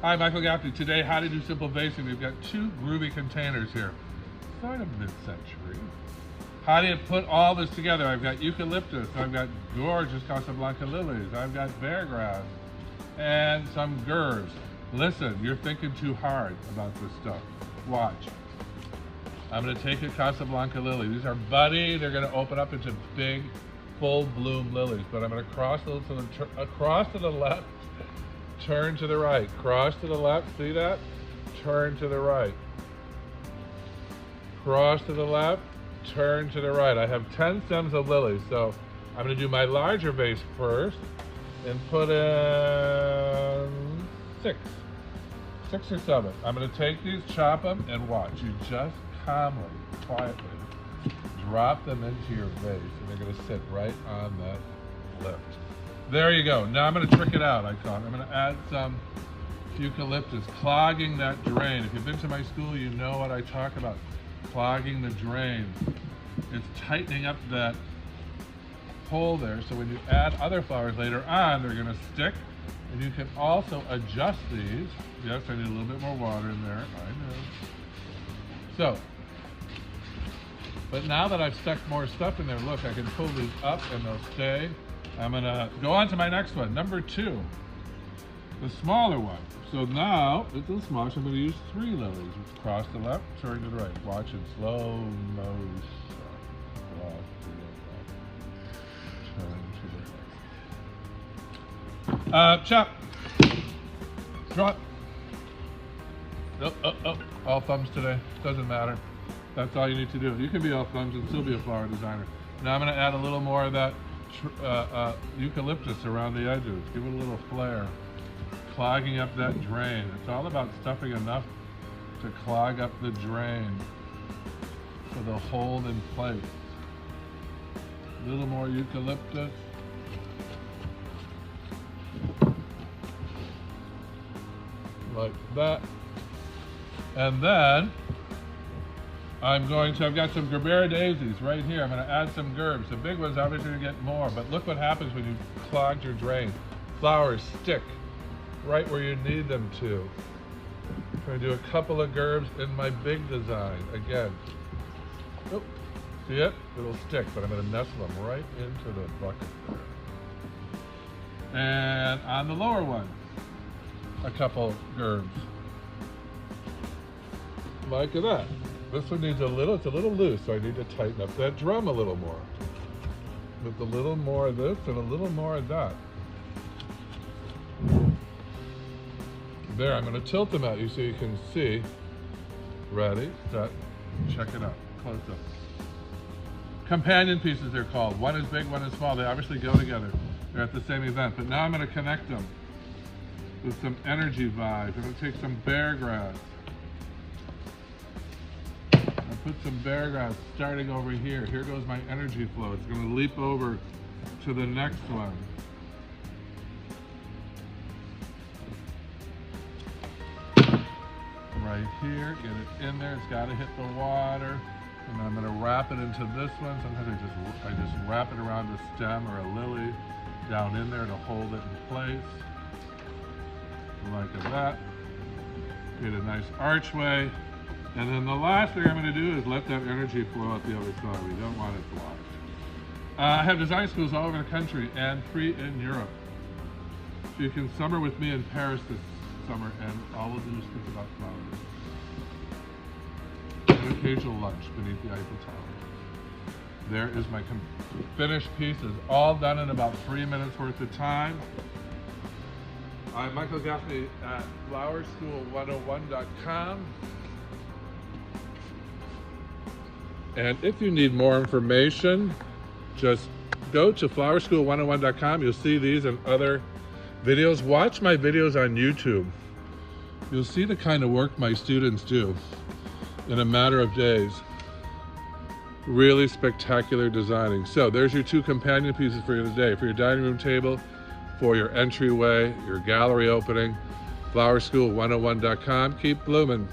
Hi, Michael Gaffney. Today, how to do simple vasing. We've got two groovy containers here. Sort of mid-century. How do you put all this together? I've got eucalyptus, I've got gorgeous Casablanca lilies, I've got bear grass, and some gerbs. Listen, you're thinking too hard about this stuff. Watch. I'm gonna take a Casablanca lily. These are budding, they're gonna open up into big, full bloom lilies, but I'm gonna cross those across to the left, turn to the right, cross to the left, see that? Turn to the right. Cross to the left, turn to the right. I have 10 stems of lilies, so I'm going to do my larger vase first and put in six or seven. I'm going to take these, chop them, and watch. You just calmly, quietly drop them into your vase, and they're going to sit right on that lift. There you go. Now I'm going to trick it out, I call it. I'm going to add some eucalyptus, clogging that drain. If you've been to my school, you know what I talk about. Clogging the drains. It's tightening up that hole there, so when you add other flowers later on, they're going to stick. And you can also adjust these. Yes, I need a little bit more water in there. I know. So, but now that I've stuck more stuff in there, look, I can pull these up and they'll stay. I'm going to go on to my next one, number 2, the smaller one. So now, it's a little smaller, so I'm going to use 3 lilies. Cross the left, turn to the right. Watch it, slow motion. Cross to the left. Turn to the right. Chop. Drop. Oh, all thumbs today. Doesn't matter. That's all you need to do. You can be all thumbs and still be a flower designer. Now I'm going to add a little more of that eucalyptus around the edges. Give it a little flair. Clogging up that drain. It's all about stuffing enough to clog up the drain so they'll hold in place. A little more eucalyptus. Like that. And then I've got some gerbera daisies right here. I'm going to add some gerbs. The big ones obviously going to get more, but look what happens when you clog your drain. Flowers stick right where you need them to. I'm going to do a couple of gerbs in my big design. Again, oh, see it? It'll stick, but I'm going to nestle them right into the bucket there. And on the lower one, a couple gerbs. Like that. This one needs it's a little loose, so I need to tighten up that drum a little more. With a little more of this and a little more of that. There, I'm going to tilt them at you so you can see. Ready, set, check it out, close up. Companion pieces they're called. One is big, one is small. They obviously go together. They're at the same event, but now I'm going to connect them with some energy vibes. I'm going to take some bear grass. I put some bear grass starting over here. Here goes my energy flow. It's going to leap over to the next one. Right here, get it in there. It's got to hit the water, and I'm going to wrap it into this one. Sometimes I just wrap it around a stem or a lily down in there to hold it in place, like that. Get a nice archway, and then the last thing I'm going to do is let that energy flow out the other side. We don't want it blocked. I have design schools all over the country and 3 in Europe. So you can summer with me in Paris this summer, and all we'll do is think about flowers. An occasional lunch beneath the Eiffel Tower. There is my finished pieces, all done in about 3 minutes worth of time. I'm Michael Gaffney at flowerschool101.com. And if you need more information, just go to flowerschool101.com. You'll see these and other videos. Watch my videos on YouTube. You'll see the kind of work my students do in a matter of days. Really spectacular designing. So there's your 2 companion pieces for you today. For your dining room table, for your entryway, your gallery opening, flowerschool101.com. Keep blooming.